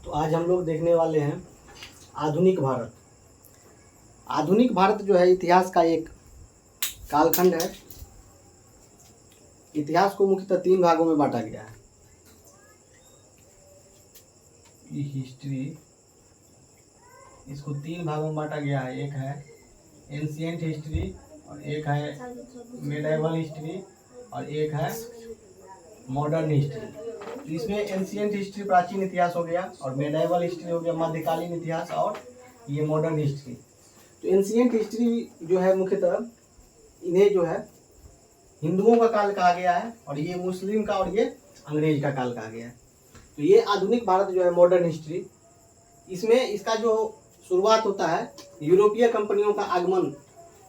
तो आज हम लोग देखने वाले हैं आधुनिक भारत। आधुनिक भारत जो है इतिहास का एक कालखंड है। इतिहास को मुख्यतः 3 भागों में बांटा गया है। ये हिस्ट्री, इसको 3 भागों में बांटा गया है। एक है एंशिएंट हिस्ट्री, और एक है मेडाइवल हिस्ट्री, और एक है मॉडर्न हिस्ट्री। तो इसमें एंशिएंट हिस्ट्री प्राचीन इतिहास हो गया, और मेडाइवल हिस्ट्री हो गया मध्यकालीन इतिहास, और ये मॉडर्न हिस्ट्री। तो एंशिएंट हिस्ट्री जो है मुख्यतः इन्हें जो है हिंदुओं का काल कहा गया है, और ये मुस्लिम का और ये अंग्रेज का काल कहा गया है। तो ये आधुनिक भारत जो है मॉडर्न हिस्ट्री, इसमें इसका जो शुरुआत होता है यूरोपीय कंपनियों का आगमन,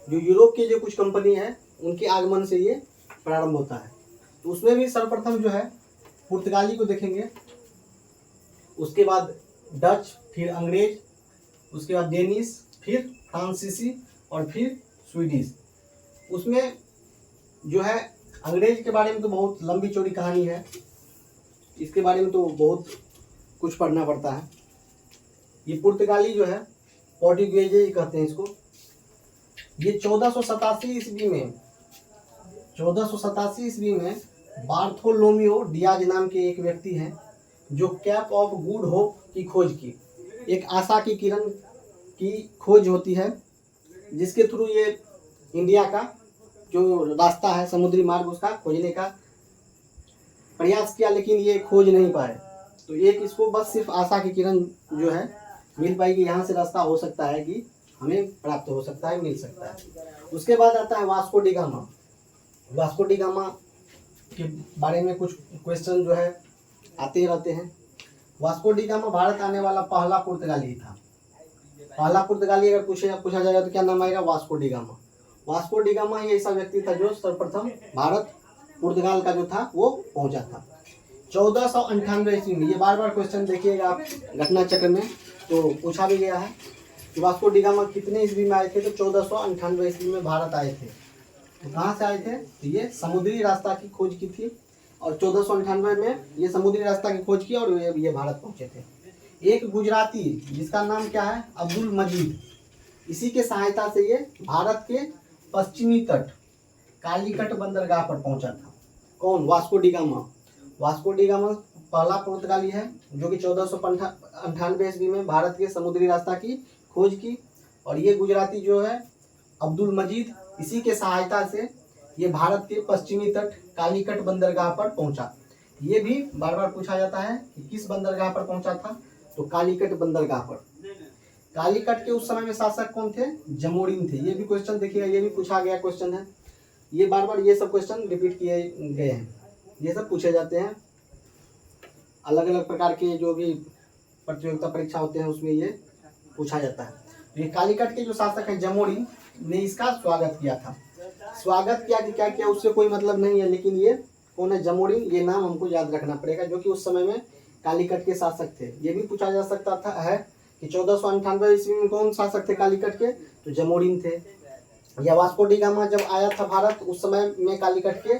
जो यूरोप के जो कुछ कंपनी है उनके आगमन से ये प्रारंभ होता है। तो उसमें भी सर्वप्रथम जो है पुर्तगाली को देखेंगे, उसके बाद डच, फिर अंग्रेज, उसके बाद डेनिश, फिर फ्रांसीसी, और फिर स्वीडिश। उसमें जो है अंग्रेज के बारे में तो बहुत लंबी चौड़ी कहानी है, इसके बारे में तो बहुत कुछ पढ़ना पड़ता है। ये पुर्तगाली जो है पोर्टुगेज कहते हैं इसको। ये 1487 ईस्वी में बार्थोलोमियो डियाज नाम के एक व्यक्ति हैं जो कैप ऑफ गुड होप की खोज की। एक आशा की किरण की खोज होती है जिसके थ्रू ये इंडिया का जो रास्ता है समुद्री मार्ग उसका खोजने का प्रयास किया, लेकिन ये खोज नहीं पाए। तो एक इसको बस सिर्फ आशा की किरण जो है मिल पाई कि यहाँ से रास्ता हो सकता है कि हमें प्राप्त हो सकता है, मिल सकता है। उसके बाद आता है Vasco da Gama. Vasco da gamma के बारे में कुछ क्वेश्चन जो है आते रहते हैं। वास्को डी गामा भारत आने वाला पहला पुर्तगाली था। पहला पुर्तगाली अगर पूछा जाएगा तो क्या नाम आएगा? Vasco da Gama. Vasco da Gama ही ऐसा व्यक्ति था जो सर्वप्रथम भारत पुर्तगाल का जो था वो पहुंचा था 1498 ईस्वी में। ये बार बार क्वेश्चन देखिएगा आप घटना चक्र में, तो पूछा भी गया है कि वास्को डी गामा कितने ईस्वी में आए थे? तो 1498 ईस्वी में भारत आए थे। तो कहाँ से आए थे? तो ये समुद्री रास्ता की खोज की थी, और 1498 में ये समुद्री रास्ता की खोज की और ये भारत पहुंचे थे। एक गुजराती जिसका नाम क्या है? अब्दुल मजीद, इसी के सहायता से ये भारत के पश्चिमी तट कालीकट बंदरगाह पर पहुंचा था। कौन? Vasco da Gama. Vasco da gamma पहला पुर्तगाली है जो कि 1498 ईस्वी में भारत के समुद्री रास्ता की खोज की, और ये गुजराती जो है अब्दुल मजीद, इसी के सहायता से ये भारत के पश्चिमी तट कालीकट बंदरगाह पर पहुंचा। ये भी बार बार पूछा जाता है कि किस बंदरगाह पर पहुंचा था? तो कालीकट बंदरगाह पर। कालीकट के उस समय में शासक कौन थे? जमोरिन थे। ये भी क्वेश्चन देखिएगा, ये भी पूछा गया क्वेश्चन है। ये बार बार ये सब क्वेश्चन रिपीट किए गए हैं, ये सब पूछे जाते हैं। अलग अलग प्रकार के जो भी प्रतियोगिता परीक्षा होते हैं उसमें ये पूछा जाता है। तो ये कालीकट के जो शासक हैं जमोरिन ने इसका स्वागत किया था। स्वागत किया कि क्या किया उससे कोई मतलब नहीं है, लेकिन ये कौन है? जमोरिन। ये नाम हमको याद रखना पड़ेगा, जो कि उस समय में कालीकट के शासक थे। ये भी पूछा जा सकता था है कि 1498 ईस्वी में कौन शासक थे कालीकट के? तो जमोरिन थे। या वास्को डी गामा जब आया था भारत, उस समय में कालीकट के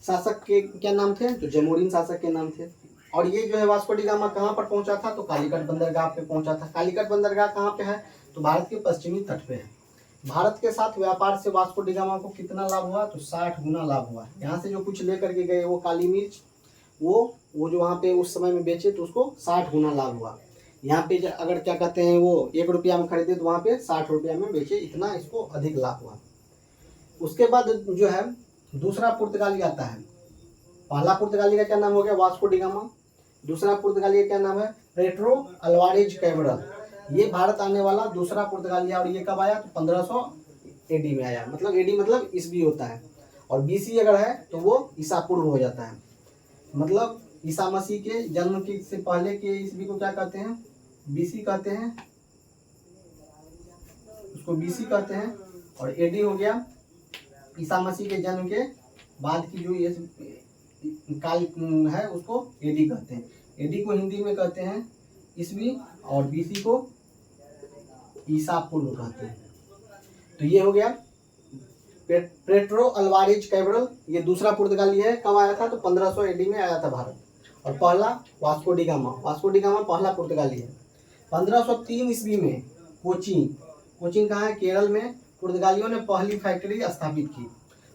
शासक के क्या नाम थे? तो जमोरिन शासक के नाम थे। और ये जो है वास्को डी गामा कहाँ पर पहुंचा था? तो कालीकट बंदरगाह पे पहुंचा था। कालीकट बंदरगाह कहाँ पे है? तो भारत के पश्चिमी तट पे है। भारत के साथ व्यापार से वास्को डी गामा को कितना लाभ हुआ? तो 60 गुना लाभ हुआ। यहाँ से जो कुछ लेकर के गए वो काली मिर्च, वो जो वहाँ पे उस समय में बेचे तो उसको 60 गुना लाभ हुआ। यहाँ पे अगर क्या कहते हैं वो 1 रुपया में खरीदे तो वहाँ पे 60 रुपया में बेचे, इतना इसको अधिक लाभ हुआ। उसके बाद जो है दूसरा पुर्तगाली आता है। पहला पुर्तगाली का क्या नाम हो गया? Vasco da gamma. दूसरा पुर्तगाली का क्या नाम है? Pedro Alvarez Cabral. ये भारत आने वाला दूसरा पुर्तगाली है, और ये कब आया? तो 1500 एडी में आया। मतलब एडी मतलब ईस्वी होता है, और बीसी अगर है तो वो ईसा पूर्व हो जाता है। मतलब ईसा मसीह के जन्म के से पहले के ईस्वी को क्या कहते हैं? बीसी कहते हैं, उसको बीसी कहते हैं। और एडी हो गया ईसा मसीह के जन्म के बाद की जो ये काल है उसको एडी कहते हैं। एडी को हिंदी में कहते हैं ईस्वी, और बीसी को ईसा पूर्व कहते हैं। तो ये हो गया पेड्रो अल्वारेज कैब्रल। ये दूसरा पुर्तगाली है। कब आया था? तो 1500 एडी में आया था भारत। और पहला Vasco da Gama. Vasco da gamma पहला पुर्तगाली है। 1503 ईस्वी में कोचीन, कोचीन कहाँ है? केरल में पुर्तगालियों ने पहली फैक्ट्री स्थापित की।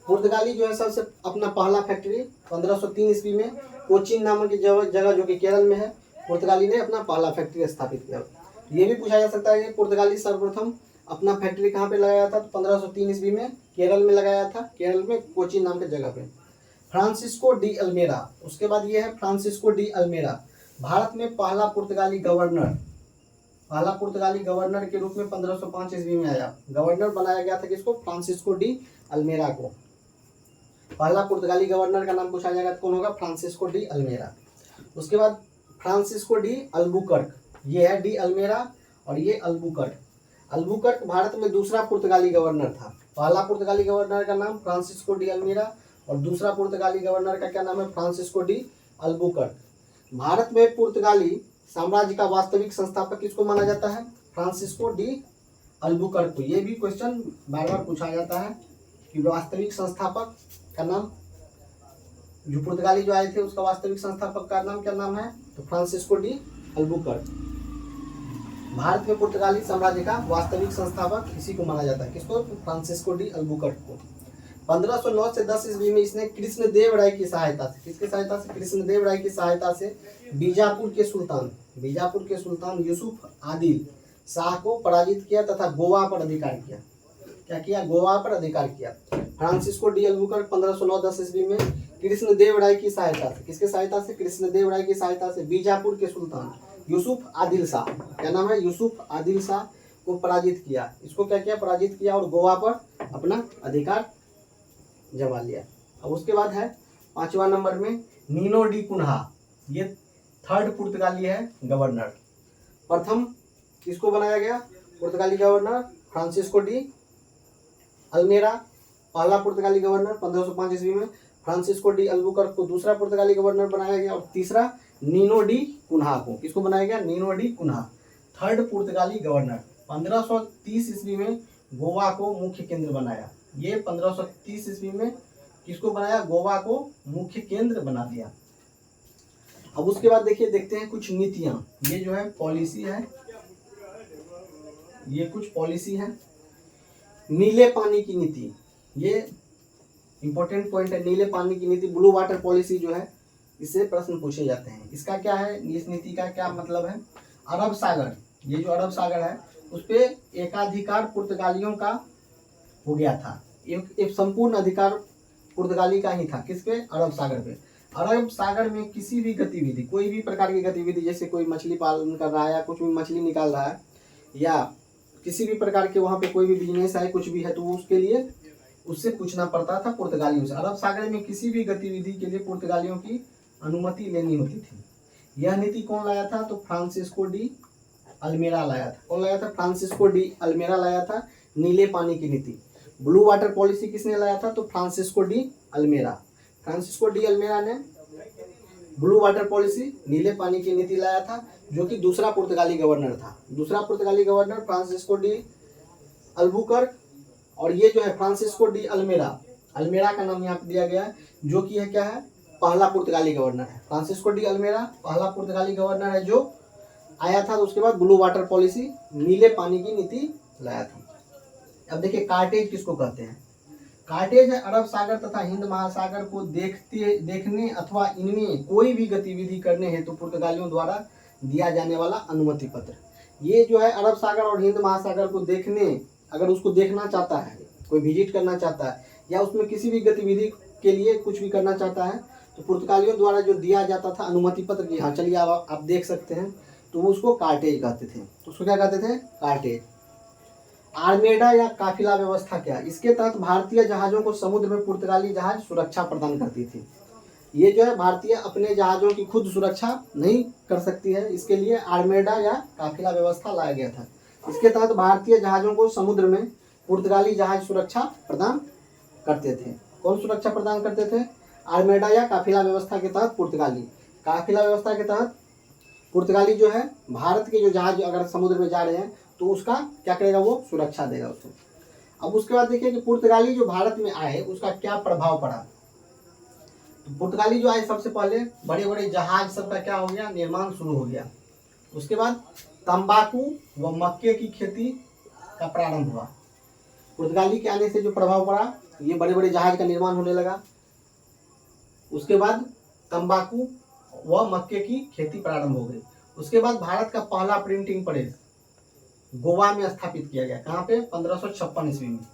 पुर्तगाली जो है सबसे अपना पहला फैक्ट्री 1503 ईस्वी में कोचीन नामक जगह जो कि केरल में है, पुर्तगाली ने अपना पहला फैक्ट्री स्थापित किया। ये भी पूछा जा सकता है कि पुर्तगाली सर्वप्रथम अपना फैक्ट्री कहाँ पे लगाया था? तो 1503 ईस्वी में केरल में लगाया था, केरल में कोचीन नाम के जगह पे। फ्रांसिस्को डी अल्मेरा, उसके बाद ये है फ्रांसिस्को डी अल्मेरा, भारत में पहला पुर्तगाली गवर्नर, पहला पुर्तगाली गवर्नर के रूप में 1505 ईस्वी में आया। गवर्नर बनाया गया था किसको? फ्रांसिस्को डी अल्मेरा को। पहला पुर्तगाली गवर्नर का नाम पूछा जाएगा तो कौन होगा? Francisco de Almeida. उसके बाद फ्रांसिस्को डी अल्बुकर्क, ये है डी अल्मेरा और ये अल्बुकर्क। अल्बुकर्क भारत में दूसरा पुर्तगाली गवर्नर था। पहला पुर्तगाली गवर्नर का नाम फ्रांसिस्को डी अल्मेरा और दूसरा पुर्तगाली गवर्नर का क्या नाम है? Francisco de Albuquerque. भारत में पुर्तगाली साम्राज्य का वास्तविक संस्थापक किसको माना जाता है? फ्रांसिस्को डी अल्बुकर्क को। ये भी क्वेश्चन बार बार पूछा जाता है कि वास्तविक संस्थापक का नाम, जो पुर्तगाली जो आए थे उसका वास्तविक संस्थापक का नाम क्या नाम है? तो फ्रांसिस्को डी अल्बुकर्क। भारत में पुर्तगाली साम्राज्य का वास्तविक संस्थापक इसी को माना जाता है, किसको? फ्रांसिस्को डी अल्बुकर्क को। 1509 से 10 ईस्वी में इसने कृष्णदेव राय की सहायता से, किसकी सहायता से? कृष्णदेव राय की सहायता से बीजापुर के सुल्तान यूसुफ आदिल शाह को पराजित किया तथा गोवा पर अधिकार किया। क्या किया? गोवा पर अधिकार किया। फ्रांसिस्को डी अल्बुकर्क 1509-10 ईस्वी में कृष्णदेव राय की सहायता से, किसके सहायता से? कृष्णदेव राय की सहायता से बीजापुर के सुल्तान यूसुफ आदिल शाह, क्या नाम है? यूसुफ आदिल शाह को पराजित किया। इसको क्या किया? पराजित किया और गोवा पर अपना अधिकार जमा लिया। अब उसके बाद है 5वां नंबर में नीनो डी कुन्हा, ये थर्ड पुर्तगाली है गवर्नर। प्रथम किसको बनाया गया पुर्तगाली गवर्नर? फ्रांसिस्को डी अल्मेरा, पहला पुर्तगाली गवर्नर 1505 ईस्वी में। फ्रांसिस्को डी अल्बुकर्क को दूसरा पुर्तगाली गवर्नर बनाया गया और तीसरा नीनो डी कुन्हा को, किसको बनाया गया? नीनो डी कुन्हा, थर्ड पुर्तगाली गवर्नर। 1530 ईस्वी में गोवा को मुख्य केंद्र बनाया। ये 1530 ईस्वी में किसको बनाया? गोवा को मुख्य केंद्र बना दिया। अब उसके बाद देखिए, देखते हैं कुछ नीतियां। ये जो है पॉलिसी है, ये कुछ पॉलिसी है। नीले पानी की नीति, ये इंपॉर्टेंट पॉइंट है। नीले पानी की नीति, ब्लू वाटर पॉलिसी जो है, इससे प्रश्न पूछे जाते हैं। इसका क्या है? इस नीति का क्या मतलब है? अरब सागर, ये जो अरब सागर है उस पे एकाधिकार पुर्तगालियों का हो गया था। एक संपूर्ण अधिकार पुर्तगाली का ही था। किस पे? अरब सागर पे। अरब सागर में किसी भी गतिविधि, कोई भी प्रकार की गतिविधि, जैसे कोई मछली पालन कर रहा है या कुछ भी मछली निकाल रहा है या किसी भी प्रकार के वहाँ पे कोई भी बिजनेस है, कुछ भी है, तो उसके लिए उससे पूछना पड़ता था पुर्तगालियों से। अरब सागर में किसी भी गतिविधि के लिए पुर्तगालियों की अनुमति लेनी होती थी। यह नीति कौन लाया था? तो फ्रांसिस्को डी अल्मेरा लाया था। कौन लाया था? फ्रांसिस्को डी अल्मेरा लाया था नीले पानी की नीति। ब्लू वाटर पॉलिसी किसने लाया था? तो फ्रांसिस्को डी अल्मेरा। फ्रांसिस्को डी अल्मेरा ने ब्लू वाटर पॉलिसी, नीले पानी की नीति लाया था, जो कि दूसरा पुर्तगाली गवर्नर था। दूसरा पुर्तगाली गवर्नर फ्रांसिस्को डी अल्बुकर्क, और ये जो है फ्रांसिस्को डी अल्मेरा, अल्मेरा का नाम यहाँ पे दिया गया है, जो कि है क्या है? पहला पुर्तगाली गवर्नर है। फ्रांसिस्को डी अल्मेरा पहला पुर्तगाली गवर्नर है जो आया था। तो उसके बाद ब्लू वाटर पॉलिसी, नीले पानी की नीति लाया था। अब देखिए, कार्टेज किसको कहते हैं? कार्टेज है अरब सागर तथा हिंद महासागर को देखने अथवा इनमें कोई भी गतिविधि करने हेतु पुर्तगालियों द्वारा दिया जाने वाला अनुमति पत्र। ये जो है अरब सागर और हिंद महासागर को देखने, अगर उसको देखना चाहता है, कोई विजिट करना चाहता है या उसमें किसी भी गतिविधि के लिए कुछ भी करना चाहता है, तो पुर्तगालियों द्वारा जो दिया जाता था अनुमति पत्र कि हाँ चलिए आप देख सकते हैं, तो उसको कार्टेज कहते थे। तो उसको क्या कहते थे? कार्टेज। आर्मेडा या काफिला व्यवस्था क्या? इसके तहत भारतीय जहाजों को समुद्र में पुर्तगाली जहाज सुरक्षा प्रदान करती थी। ये जो है भारतीय अपने जहाजों की खुद सुरक्षा नहीं कर सकती है, इसके लिए आर्मेडा या काफिला व्यवस्था लाया गया था। इसके तहत भारतीय जहाजों को समुद्र में पुर्तगाली जहाज सुरक्षा प्रदान करते थे। कौन सुरक्षा प्रदान करते थे? आर्मेडा या काफिला व्यवस्था के तहत पुर्तगाली। काफिला व्यवस्था के तहत पुर्तगाली जो है भारत के जो जहाज अगर समुद्र में जा रहे हैं तो उसका क्या करेगा? वो सुरक्षा देगा उसको। अब उसके बाद देखिए कि पुर्तगाली जो भारत में आए उसका क्या प्रभाव पड़ा। तो पुर्तगाली जो आए सबसे पहले बड़े बड़े जहाज सबका क्या हो गया, निर्माण शुरू हो गया। उसके बाद तंबाकू व मक्के की खेती का प्रारंभ हुआ। पुर्तगाली के आने से जो प्रभाव पड़ा, ये बड़े बड़े जहाज का निर्माण होने लगा। उसके बाद तंबाकू व मक्के की खेती प्रारंभ हो गई। उसके बाद भारत का पहला प्रिंटिंग प्रेस गोवा में स्थापित किया गया। कहाँ पे? 1556 ईस्वी में।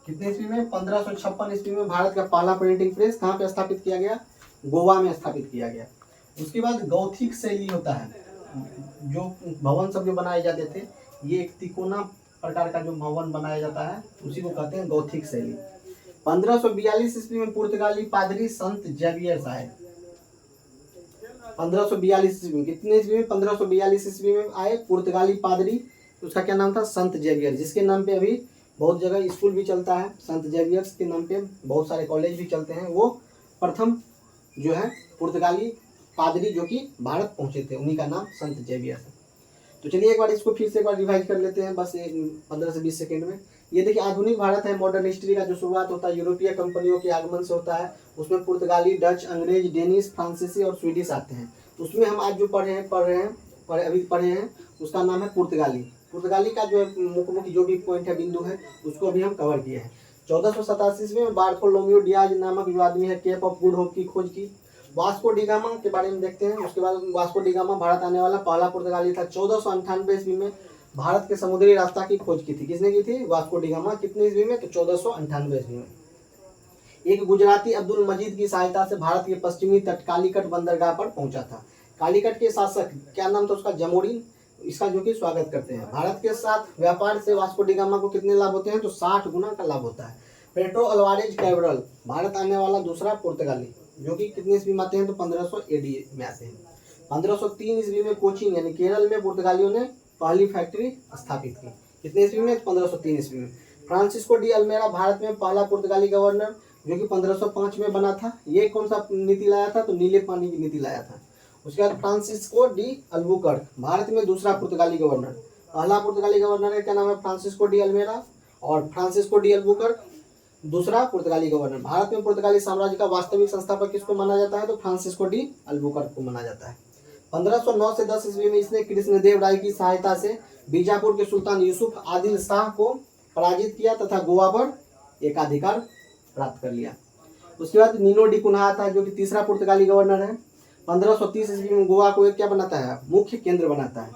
कितने ईस्वी में? 1556 ईस्वी में भारत का पहला प्रिंटिंग प्रेस कहाँ पे स्थापित किया गया? गोवा में स्थापित किया गया। उसके बाद गौथिक शैली होता है, जो भवन सब जो बनाए जाते थे, ये एक तिकोना प्रकार का जो भवन बनाया जाता है उसी को कहते हैं गौथिक शैली। 1542 ईस्वी में पुर्तगाली पादरी संत जेवियर्स आए। 1542 ईस्वी में, कितने ईस्वी में? 1542 ईस्वी में आए पुर्तगाली पादरी। उसका क्या नाम था? संत जेवियर, जिसके नाम पे अभी बहुत जगह स्कूल भी चलता है। संत जेवियर्स के नाम पे बहुत सारे कॉलेज भी चलते हैं। वो प्रथम जो है पुर्तगाली पादरी जो कि भारत पहुंचे थे, उन्हीं का नाम संत जेवियर है। तो चलिए एक बार इसको फिर से एक बार रिवाइज कर लेते हैं, बस 15 से 20 सेकंड में। ये देखिए आधुनिक भारत है, मॉडर्न हिस्ट्री का जो शुरुआत होता है यूरोपीय कंपनियों के आगमन से होता है। उसमें पुर्तगाली, डच, अंग्रेज, डेनिश, फ्रांसीसी और स्वीडिश आते हैं। उसमें हम आज जो पढ़ रहे हैं उसका नाम है पुर्तगाली। पुर्तगाली का जो मुख्य जो भी पॉइंट है, बिंदु है, उसको अभी हम कवर किए हैं। 1487 में बार्थोलोम्यू डियाज नामक जो आदमी है, केप ऑफ गुड होप की खोज की। वास्को डी गामा के बारे में देखते हैं। उसके बाद वास्को डी गामा भारत आने वाला पहला पुर्तगाली था। 1498 ईस्वी में भारत के समुद्री रास्ता की खोज की थी। किसने की थी? Vasco da gamma. कितने ईस्वी में? तो 1498 ईस्वी में। एक गुजराती अब्दुल मजीद की सहायता से भारत के पश्चिमी तट कालीकट बंदरगाह पर पहुंचा था। कालीकट के शासक क्या नाम था उसका? जमोरिन, इसका जो कि स्वागत करते हैं। भारत के साथ व्यापार से वास्को डी गामा को कितने लाभ होते हैं? तो 60 गुना का लाभ होता है। पेड्रो अल्वारेज कैब्रल भारत आने वाला दूसरा पुर्तगाली, जो कि कितने ईस्वी में आते हैं? तो 1500 एडी में आते हैं। 1503 ईस्वी में कोचीन यानी केरल में पुर्तगालियों ने पहली फैक्ट्री स्थापित की। कितने ईस्वी में? 1503 ईस्वी में। फ्रांसिस्को डी अल्मेरा भारत में पहला पुर्तगाली गवर्नर, जो कि 1505 में बना था। ये कौन सा नीति लाया था? तो नीले पानी की नीति लाया था। उसके बाद फ्रांसिस्को डी अल्बुकर्क भारत में दूसरा पुर्तगाली गवर्नर। पहला पुर्तगाली गवर्नर है, क्या नाम है? Francisco de Almeida. और फ्रांसिस्को डी अल्बुकर्क दूसरा पुर्तगाली गवर्नर। भारत में पुर्तगाली साम्राज्य का वास्तविक संस्थापक किसको माना जाता है? तो फ्रांसिस्को डी अल्बुकर्क को माना जाता है। 1509 से 10 ईस्वी में इसने कृष्णदेव राय की सहायता से बीजापुर के सुल्तान यूसुफ आदिल शाह को पराजित किया तथा गोवा पर एकाधिकार प्राप्त कर लिया। उसके बाद नीनो डी कुन्हा आता है, जो कि तीसरा पुर्तगाली गवर्नर है। 1530 ईस्वी में गोवा को एक क्या बनाता है? मुख्य केंद्र बनाता है।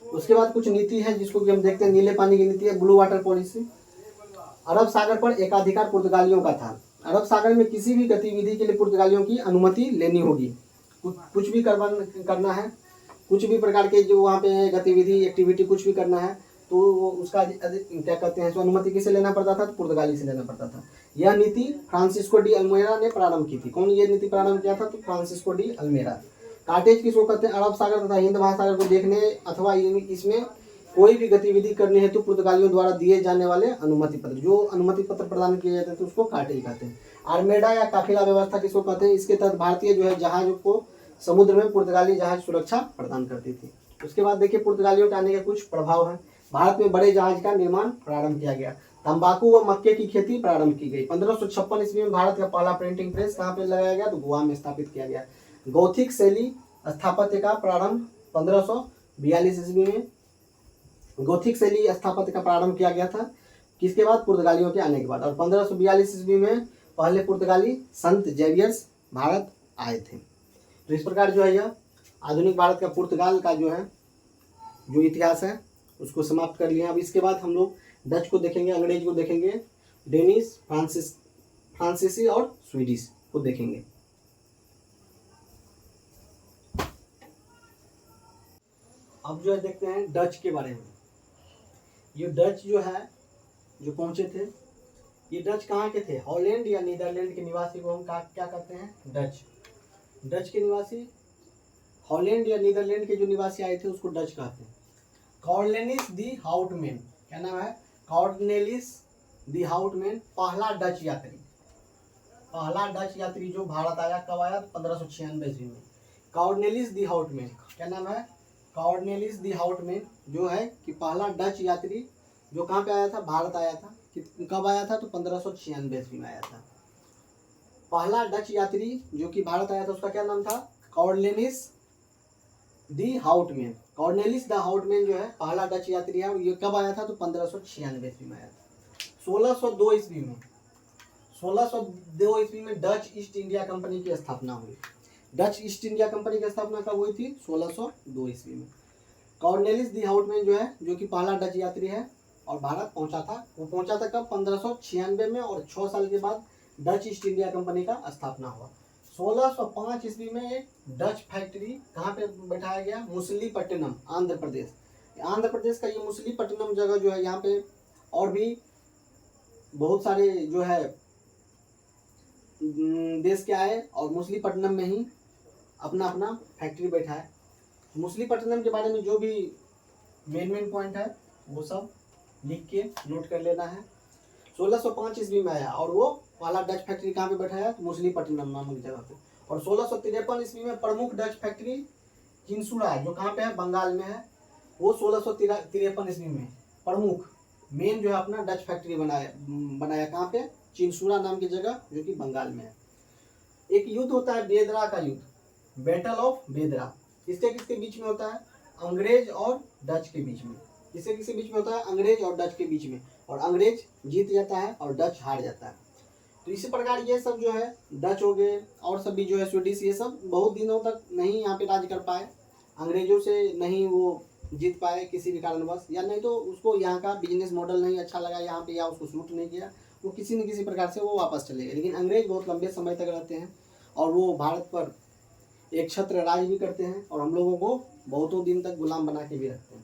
उसके बाद कुछ नीति है जिसको कि हम देखते हैं। नीले पानी की नीति है, ब्लू वाटर पॉलिसी। अरब सागर पर एकाधिकार पुर्तगालियों का था। अरब सागर में किसी भी गतिविधि के लिए पुर्तगालियों की अनुमति लेनी होगी। कुछ भी करना है, कुछ भी प्रकार के जो वहाँ पे गतिविधि एक्टिविटी कुछ भी करना है, तो उसका क्या कहते हैं, अनुमति किसे लेना पड़ता था? तो पुर्तगाली से लेना पड़ता था। यह नीति फ्रांसिस्को डी अल्मेरा ने प्रारंभ की थी। कौन ये नीति प्रारंभ किया था? तो फ्रांसिस्को डी अल्मेरा। कार्टेज किसको कहते हैं? अरब सागर तथा हिंद महासागर को देखने अथवा इसमें कोई भी गतिविधि करने हेतु पुर्तगालियों द्वारा दिए जाने वाले अनुमति पत्र, जो अनुमति पत्र प्रदान किए जाते थे उसको कार्टेज कहते हैं। आर्मेडा या काफिला व्यवस्था किसको कहते हैं? इसके तहत भारतीय जो है जहाज को समुद्र में पुर्तगाली जहाज सुरक्षा प्रदान करती थी। उसके बाद देखिए पुर्तगालियों के आने के कुछ प्रभाव हैं। भारत में बड़े जहाज का निर्माण प्रारंभ किया गया। तंबाकू व मक्के की खेती प्रारंभ की गई। 1556 ईस्वी में भारत का पहला प्रिंटिंग प्रेस कहाँ पे लगाया गया? तो गोवा में स्थापित किया गया। गौथिक शैली स्थापत्य का प्रारंभ 1542 ईस्वी में गौथिक शैली स्थापत्य का प्रारंभ किया गया था। किसके बाद? पुर्तगालियों के आने के बाद। और 1542 ईस्वी में पहले पुर्तगाली संत जेवियर्स भारत आए थे। तो इस प्रकार जो है यह आधुनिक भारत का पुर्तगाल का जो है जो इतिहास है उसको समाप्त कर लिया। अब इसके बाद हम लोग डच को देखेंगे, अंग्रेज को देखेंगे, डेनिश, फ्रांसीसी और स्वीडिश को देखेंगे। अब जो है देखते हैं डच के बारे में। ये डच जो है जो पहुंचे थे, ये डच कहाँ के थे? हॉलैंड या नीदरलैंड के निवासी को हम क्या कहते हैं? डच। डच के निवासी, हॉलैंड या नीदरलैंड के जो निवासी आए थे उसको डच कहते हैं। कॉर्नेलिस दी हाउटमैन, क्या नाम है? कॉर्नेलिस दी हाउटमैन पहला डच यात्री। पहला डच यात्री जो भारत आया, कब आया? 1596 ईस्वी में। कॉर्नेलिस दी हाउटमैन, क्या नाम है? कॉर्नेलिस दी हाउटमैन जो है कि पहला डच यात्री जो कहाँ पे आया था? भारत आया था। कब आया था? तो 1596 ईस्वी में आया था। पहला डच यात्री जो कि भारत आया था उसका क्या नाम था? Cornelis the Houtman. Cornelis the Houtman जो है पहला डच यात्री है। और ये कब आया था? तो 1596 ईस्वी में आया था। 1602 ईस्वी में 1602 ईस्वी में डच ईस्ट इंडिया कंपनी की स्थापना हुई। डच ईस्ट इंडिया कंपनी की स्थापना कब हुई थी? 1602 ईस्वी में। कॉर्नेलिस दी हाउटमैन जो है, जो कि पहला डच यात्री है और भारत पहुंचा था। वो पहुंचा था कब? 1596 में। और 6 साल के बाद डच ईस्ट इंडिया कंपनी का स्थापना हुआ। 1605 ईस्वी में एक डच फैक्ट्री कहाँ पे बैठाया गया? मुसलीपट्टनम, आंध्र प्रदेश। आंध्र प्रदेश का ये मुसलीपट्टनम जगह जो है, यहाँ पे और भी बहुत सारे जो है देश के आए और मुसलीपट्टनम में ही अपना अपना फैक्ट्री बैठाए। मुसलीपट्टनम के बारे में जो भी मेन पॉइंट है वो सब लिख के नोट कर लेना है। 1605 ईस्वी में आया और वो पहला डच फैक्ट्री कहाँ पे बैठाया? मुसलीपट्टनम नामक जगह पे। और 1653 ईस्वी में प्रमुख डच फैक्ट्री चिंसुरा, जो कहाँ पे है? बंगाल में है। वो 1653 ईस्वी में प्रमुख मेन जो है अपना डच फैक्ट्री बनाया कहाँ पे? चिंसुरा नाम की जगह, जो कि बंगाल में है। एक युद्ध होता है बेदरा का युद्ध, बैटल ऑफ बेदरा। किसके किसके बीच में होता है? अंग्रेज और डच के बीच में। किसके किसके बीच में होता है? अंग्रेज और डच के बीच में। और अंग्रेज जीत जाता है और डच हार जाता है। तो इसी प्रकार ये सब जो है डच हो गए और सभी जो है स्वीडिश, ये सब बहुत दिनों तक नहीं यहाँ पे राज कर पाए। अंग्रेजों से नहीं वो जीत पाए किसी भी कारणवश, या नहीं तो उसको यहाँ का बिजनेस मॉडल नहीं अच्छा लगा यहाँ पे, या उसको सूट नहीं किया, वो किसी न किसी प्रकार से वो वापस चले गए। लेकिन अंग्रेज बहुत लंबे समय तक रहते हैं और वो भारत पर एक छत्र राज भी करते हैं और हम लोगों को बहुतों दिन तक गुलाम बना के भी रखते हैं।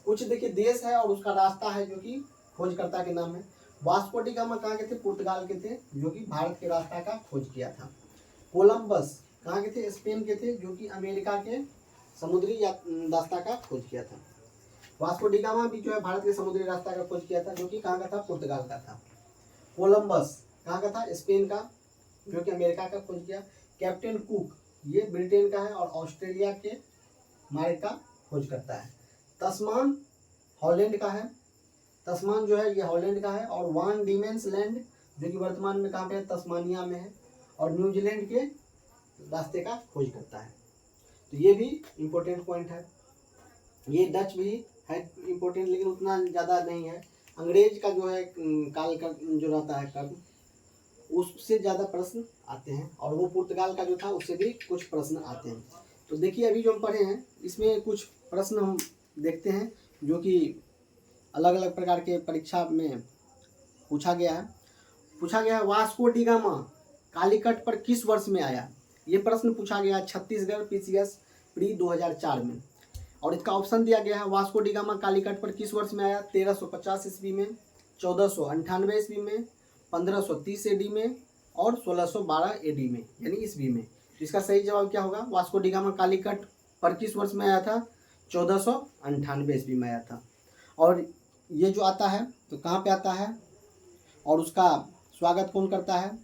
कुछ देखिए देश है और उसका रास्ता है जो कि खोजकर्ता के नाम है। वास्को डी गामा कहाँ के थे? पुर्तगाल के थे, जो कि भारत के रास्ता का खोज किया था। कोलंबस कहाँ के थे? स्पेन के थे, जो कि अमेरिका के समुद्री रास्ता का खोज किया था। वास्को डी गामा भी जो है भारत के समुद्री रास्ता का खोज किया था, जो कि कहाँ का था? पुर्तगाल का था। कोलंबस कहाँ का था? स्पेन का, जो कि अमेरिका का खोज किया। कैप्टन कुक ये ब्रिटेन का है और ऑस्ट्रेलिया के मार्ग का खोज करता है। तस्मान हॉलैंड का है। तस्मान जो है ये हॉलैंड का है। और वान डीमेंस लैंड, जो कि वर्तमान में कहाँ पे है? तस्मानिया में है और न्यूजीलैंड के रास्ते का खोज करता है। तो ये भी इम्पोर्टेंट पॉइंट है। ये डच भी है इम्पोर्टेंट, लेकिन उतना ज़्यादा नहीं है। अंग्रेज का जो है काल का जो रहता है कर्म, उससे ज़्यादा प्रश्न आते हैं और वो पुर्तगाल का जो था उससे भी कुछ प्रश्न आते हैं। तो देखिए अभी जो हम पढ़े हैं इसमें कुछ प्रश्न हम देखते हैं जो कि अलग अलग प्रकार के परीक्षा में पूछा गया है। वास्को डी गामा कालीकट पर किस वर्ष में आया? ये प्रश्न पूछा गया छत्तीसगढ़ पीसीएस प्री 2004 में। और इसका ऑप्शन दिया गया है वास्को डी गामा कालीकट पर किस वर्ष में आया? 1350 ईस्वी में, 1498 ईस्वी में, 1530 एडी में और 1612 एडी में, यानी ईस्वी में। तो इसका सही जवाब क्या होगा? वास्को डी गामा कालीकट पर किस वर्ष में आया था? 1498 ईस्वी में आया था। और ये जो आता है तो कहाँ पे आता है और उसका स्वागत कौन करता है?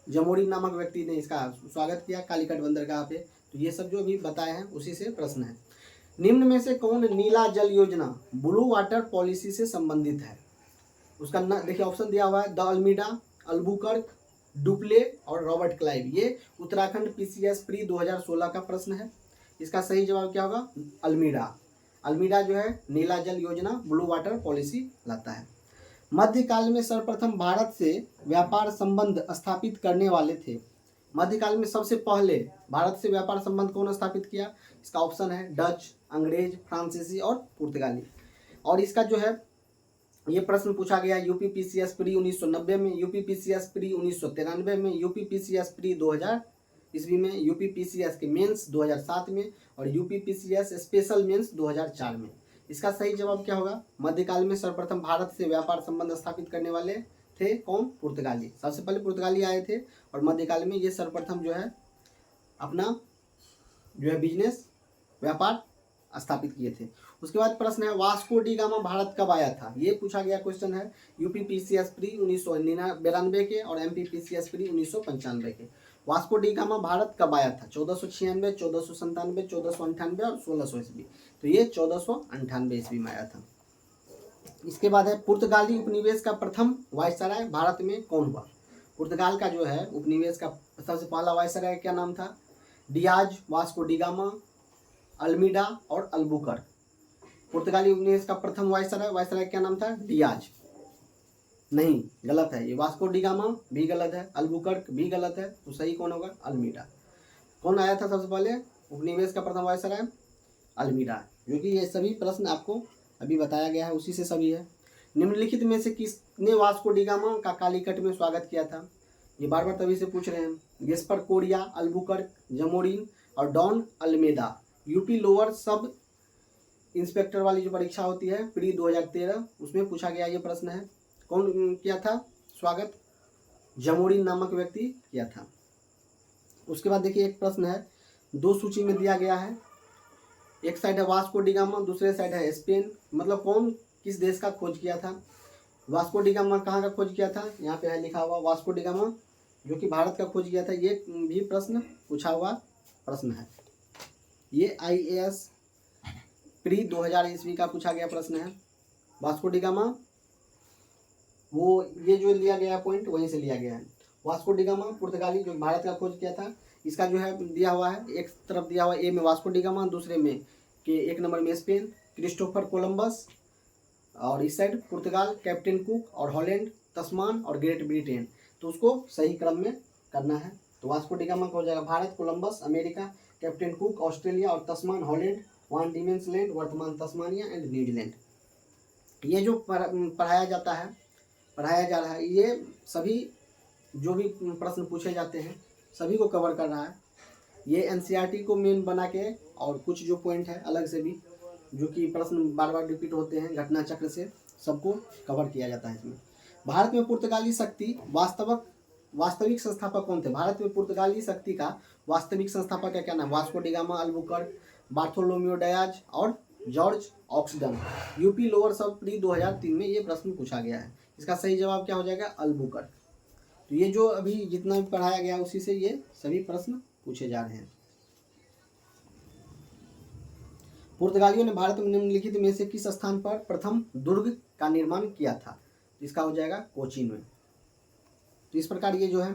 जमोरी नामक व्यक्ति ने इसका स्वागत किया कालीकट बंदरगाह पे। तो ये सब जो भी बताए हैं उसी से प्रश्न है। निम्न में से कौन नीला जल योजना ब्लू वाटर पॉलिसी से संबंधित है? उसका देखिए ऑप्शन दिया हुआ है द अल्मीडा, अल्बुकर्क, डुप्ले और रॉबर्ट क्लाइव। ये उत्तराखंड पीसीएस प्री 2016 का प्रश्न है। इसका सही जवाब क्या होगा? अल्मीडा। अल्मीडा जो है नीला जल योजना ब्लू वाटर पॉलिसी लाता है। मध्यकाल में सर्वप्रथम भारत से व्यापार संबंध स्थापित करने वाले थे। मध्यकाल में सबसे पहले भारत से व्यापार संबंध कौन स्थापित किया? इसका ऑप्शन है डच, अंग्रेज, फ्रांसीसी और पुर्तगाली। और इसका जो है ये प्रश्न पूछा गया यूपी पीसीएस प्री 1990 में, यूपी पीसीएस प्री 1993 में, यूपी पीसीएस प्री 2000 ईस्वी में, यूपी पीसीएस के मेंस 2007 में और यूपी पीसीएस स्पेशल मेंस 2004 में। इसका सही जवाब क्या होगा? मध्यकाल में सर्वप्रथम भारत से व्यापार संबंध स्थापित करने वाले थे कौन? पुर्तगाली। सबसे पहले पुर्तगाली आए थे और मध्यकाल में ये सर्वप्रथम जो है अपना जो है बिजनेस व्यापार स्थापित किए थे। उसके बाद प्रश्न है वास्को डी गामा भारत कब आया था? ये पूछा गया क्वेश्चन है यूपी पीसीएस प्री 1992 के और एमपी पीसीएस प्री 1995 के। वास्को डी गामा भारत कब आया था? 1496, 1497, 1498 और 1600 ईस्वी। तो ये 1498 ईस्वी में आया था। इसके बाद है पुर्तगाली उपनिवेश का प्रथम वायसराय भारत में कौन हुआ? पुर्तगाल का जो है उपनिवेश का सबसे पहला वायसराय क्या नाम था? डियाज, वास्को डिगामा, अल्मीडा और अल्बुकर्क। पुर्तगाली उपनिवेश का प्रथम वायसराय क्या नाम था? डियाज। नहीं, गलत है ये। वास्को डिगामा भी गलत है, अल्बुकर्क भी गलत है, तो सही कौन होगा? अल्मीडा। कौन आया था सबसे पहले उपनिवेश का प्रथम वायसराय? अल्मीडा। क्योंकि ये सभी प्रश्न आपको अभी बताया गया है, उसी से सभी है। निम्नलिखित में से किसने वास्को डिगामा का कालीकट में स्वागत किया था? ये बार बार तभी से पूछ रहे हैं। गेस्पर कोरिया, अल्बुकर्क, जमोरिन और Don Almeida. UP lower sub inspector वाली जो परीक्षा होती है प्री 2013, उसमें पूछा गया ये प्रश्न है। कौन किया था स्वागत? जमोरिन नामक व्यक्ति किया था। उसके बाद देखिए एक प्रश्न है, दो सूची में दिया गया है। एक साइड है वास्को डिगामा, दूसरे साइड है स्पेन। मतलब कौन किस देश का खोज किया था? वास्को डिगामा कहाँ का खोज किया था? यहाँ पे है लिखा हुआ वास्को डिगामा जो कि भारत का खोज किया था। ये भी प्रश्न पूछा हुआ प्रश्न है। ये IAS प्री 2000 ईस्वी का पूछा गया प्रश्न है। वास्को डिगामा वो ये जो लिया गया पॉइंट वहीं से लिया गया है। वास्को डिगामा पुर्तगाली जो भारत का खोज किया था, इसका जो है दिया हुआ है, एक तरफ दिया हुआ ए में वास्को डिगामा, दूसरे में के 1 नंबर में स्पेन क्रिस्टोफर कोलंबस, और इस साइड पुर्तगाल कैप्टन कुक, और हॉलैंड, तस्मान और ग्रेट ब्रिटेन। तो उसको सही क्रम में करना है। तो वास्को डिगामा का हो जाएगा Bharat, Columbus America, captain cook Australia और तस्मान हॉलैंड, वान डीमेंस लैंड वर्तमान तस्मानिया एंड न्यूजीलैंड। ये जो पढ़ाया जा रहा है, ये सभी जो भी प्रश्न पूछे जाते हैं सभी को कवर कर रहा है। ये NCERT को मेन बना के, और कुछ जो पॉइंट है अलग से भी जो कि प्रश्न बार बार रिपीट होते हैं घटना चक्र से, सबको कवर किया जाता है इसमें। भारत में पुर्तगाली शक्ति वास्तविक संस्थापक कौन थे? भारत में पुर्तगाली शक्ति का वास्तविक संस्थापक का क्या नाम? Vasco da Gama, Albuquerque, Bartholomew dyes और जॉर्ज ऑक्सडन। यूपी लोअर सब प्री 2003 में ये प्रश्न पूछा गया है। इसका सही जवाब क्या हो जाएगा? अल्बुकर्क। तो ये जो अभी जितना भी पढ़ाया गया उसी से ये सभी प्रश्न पूछे जा रहे हैं। पुर्तगालियों ने भारत में निम्नलिखित में से किस स्थान पर प्रथम दुर्ग का निर्माण किया था? इसका हो जाएगा कोचीन में। तो इस प्रकार ये जो है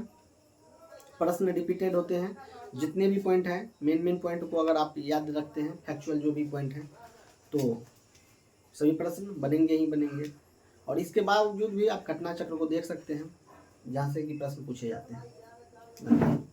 प्रश्न रिपीटेड होते हैं। जितने भी पॉइंट हैं मेन पॉइंट को अगर आप याद रखते हैं, फैक्चुअल जो भी पॉइंट हैं, तो सभी प्रश्न बनेंगे ही बनेंगे। और इसके बावजूद भी आप घटना चक्र को देख सकते हैं जहाँ से कि प्रश्न पूछे जाते हैं।